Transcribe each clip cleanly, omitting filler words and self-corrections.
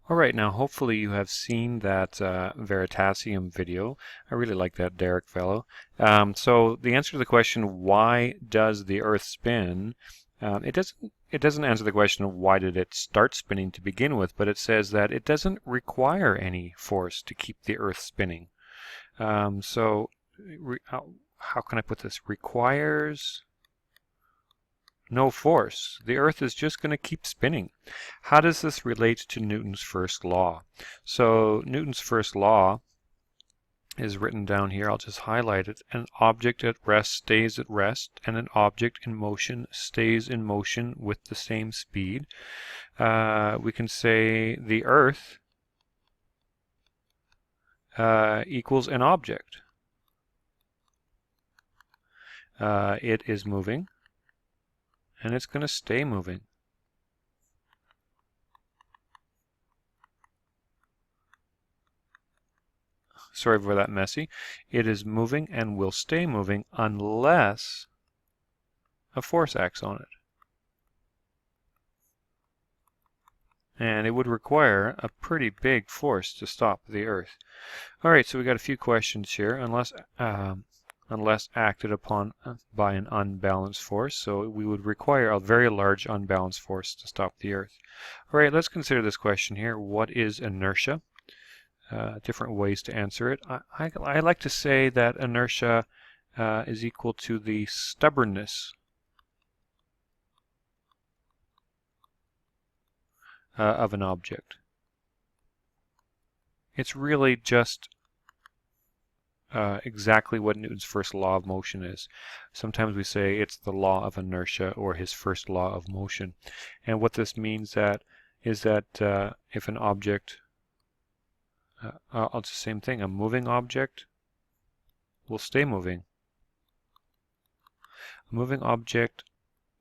Alright, now hopefully you have seen that Veritasium video. I really like that Derek fellow. So the answer to the question, why does the Earth spin? It doesn't answer the question of why did it start spinning to begin with, but it says that it doesn't require any force to keep the Earth spinning. How can I put this? Requires no force. The Earth is just going to keep spinning. How does this relate to Newton's first law? So Newton's first law is written down here. I'll just highlight it. An object at rest stays at rest, and an object in motion stays in motion with the same speed. We can say the Earth equals an object. It is moving, and it's going to stay moving. Sorry for that messy. It is moving and will stay moving unless a force acts on it. And it would require a pretty big force to stop the Earth. All right, so we got a few questions here. Unless acted upon by an unbalanced force. So we would require a very large unbalanced force to stop the Earth. All right, let's consider this question here. What is inertia? Different ways to answer it. I like to say that inertia is equal to the stubbornness of an object. It's really just exactly what Newton's first law of motion is. Sometimes we say it's the law of inertia or his first law of motion. And what this means is that if an object, it's the same thing, a moving object will stay moving. A moving object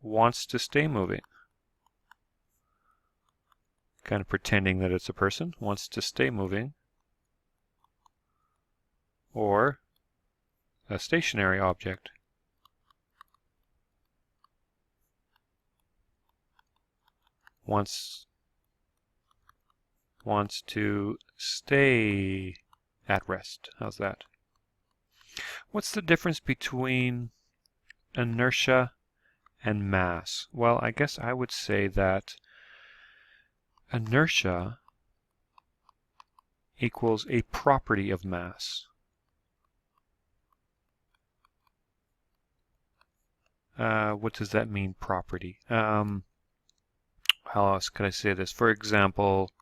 wants to stay moving. Kind of pretending that it's a person, wants to stay moving. Or a stationary object wants to stay at rest. How's that? What's the difference between inertia and mass? Well, I guess I would say that inertia equals a property of mass. What does that mean, property? How else could I say this? For example,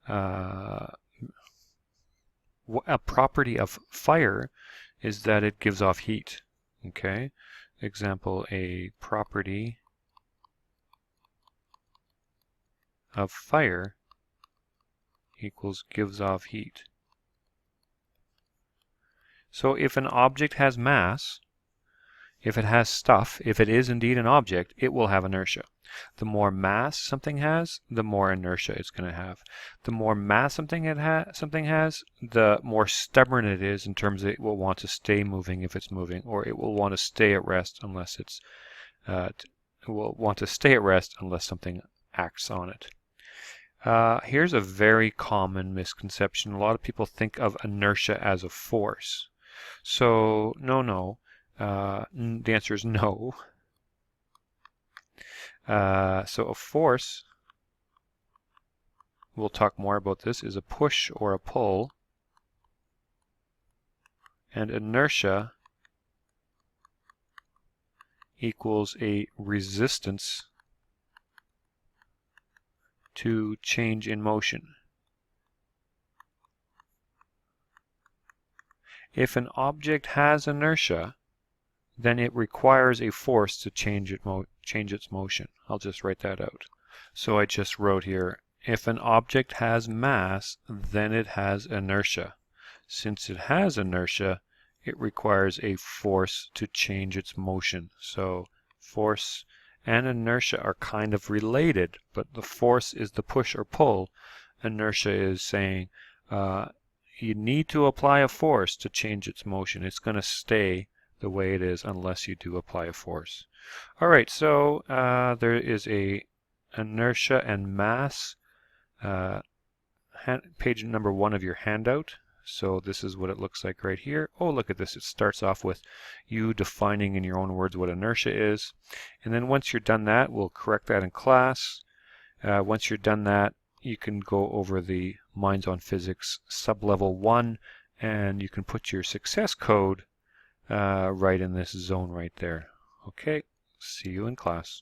a property of fire is that it gives off heat. Okay? Example, a property of fire equals gives off heat. So if an object has mass, if it has stuff, if it is indeed an object, it will have inertia. The more mass something has, the more inertia it's going to have. The more mass something has, the more stubborn it is in terms of it will want to stay moving if it's moving, or it will want to stay at rest unless something acts on it. Here's a very common misconception. A lot of people think of inertia as a force. So no. The answer is no. So a force, we'll talk more about this, is a push or a pull. And inertia equals a resistance to change in motion. If an object has inertia, then it requires a force to change its motion. I'll just write that out. So I just wrote here, if an object has mass, then it has inertia. Since it has inertia, it requires a force to change its motion. So force and inertia are kind of related, but the force is the push or pull. Inertia is saying you need to apply a force to change its motion. It's going to stay the way it is unless you do apply a force. All right, so there is a inertia and mass page number 1 of your handout. So this is what it looks like right here. Oh, look at this. It starts off with you defining in your own words what inertia is. And then once you're done that, we'll correct that in class. Once you're done that, you can go over the Minds on Physics sublevel 1, and you can put your success code right in this zone right there. Okay, see you in class.